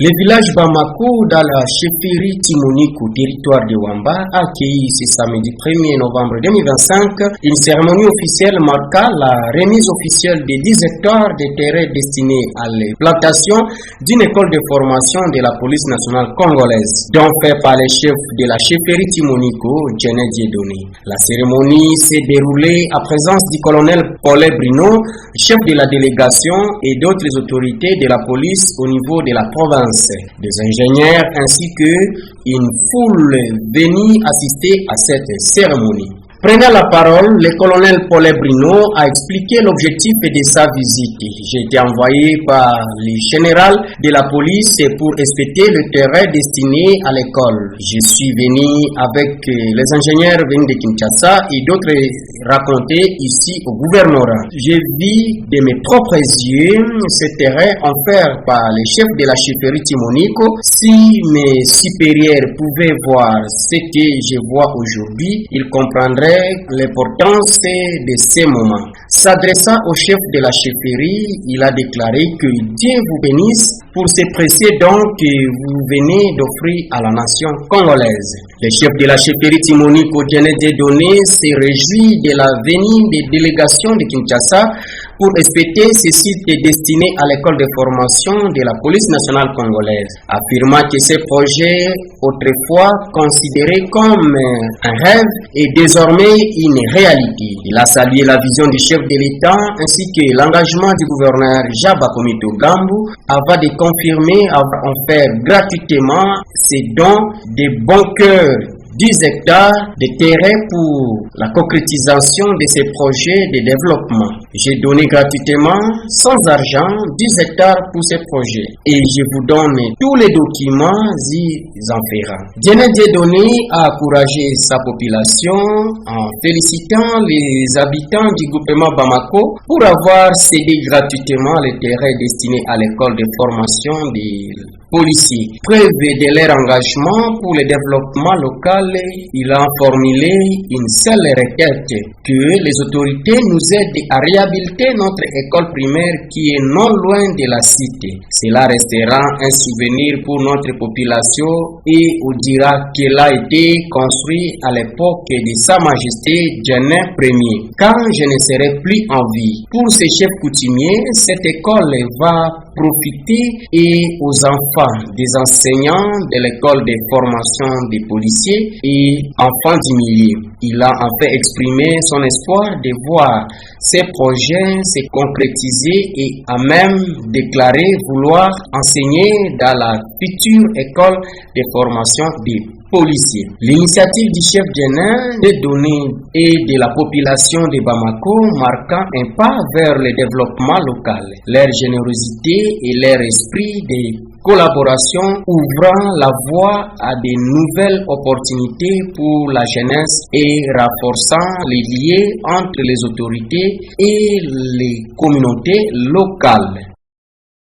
Le village Bamako, dans la chefferie Timoniko, territoire de Wamba, a accueilli ce samedi 1er novembre 2025 une cérémonie officielle marquant la remise officielle de 10 hectares de terrain destinés à l'implantation d'une école de formation de la police nationale congolaise, dont fait par les chefs de la chefferie Timoniko, Djené Dieudonné. La cérémonie s'est déroulée à présence du colonel Paul Brino, chef de la délégation et d'autres autorités de la police au niveau de la province, des ingénieurs ainsi qu'une foule venue assister à cette cérémonie. Prenant la parole, le colonel Paul Brino a expliqué l'objectif de sa visite. J'ai été envoyé par le général de la police pour inspecter le terrain destiné à l'école. Je suis venu avec les ingénieurs venus de Kinshasa et d'autres racontés ici au gouvernorat. J'ai vu de mes propres yeux ce terrain offert par les chefs de la chefferie Timoniko. Si mes supérieurs pouvaient voir ce que je vois aujourd'hui, ils comprendraient l'importance de ces moments. S'adressant au chef de la chefferie, il a déclaré que Dieu vous bénisse pour ce précieux don que vous venez d'offrir à la nation congolaise. Le chef de la chefferie Timoniko, Djené Dieudonné, se réjouit de la venue des délégations de Kinshasa pour inspecter ce site destiné à l'école de formation de la police nationale congolaise, affirmant que ce projet, autrefois considéré comme un rêve, est désormais une réalité. Il a salué la vision du chef de l'État ainsi que l'engagement du gouverneur Jaba Komito Gambu avant de confirmer avoir offert gratuitement ces dons de bon cœur 10 hectares de terrain pour la concrétisation de ces projets de développement. J'ai donné gratuitement, sans argent, 10 hectares pour ces projets et je vous donne tous les documents y afférents. Djené Dieudonné a encouragé sa population en félicitant les habitants du groupement Bamako pour avoir cédé gratuitement les terrains destinés à l'école de formation des policiers. Preuve de leur engagement pour le développement local, il a formulé une seule requête, que les autorités nous aident à réhabiliter notre école primaire qui est non loin de la cité. Cela restera un souvenir pour notre population et on dira qu'elle a été construite à l'époque de Sa Majesté Djené Ier, quand je ne serai plus en vie. Pour ces chefs coutumiers, cette école va profiter et aux enfants des enseignants de l'école de formation des policiers et enfants du milieu. Il a en fait exprimé son espoir de voir ces projets se concrétiser et a même déclaré vouloir enseigner dans la future école de formation des policiers. L'initiative du chef Djené Dieudonné et de la population de Bamako marquant un pas vers le développement local. Leur générosité et leur esprit de collaboration ouvrant la voie à de nouvelles opportunités pour la jeunesse et renforçant les liens entre les autorités et les communautés locales.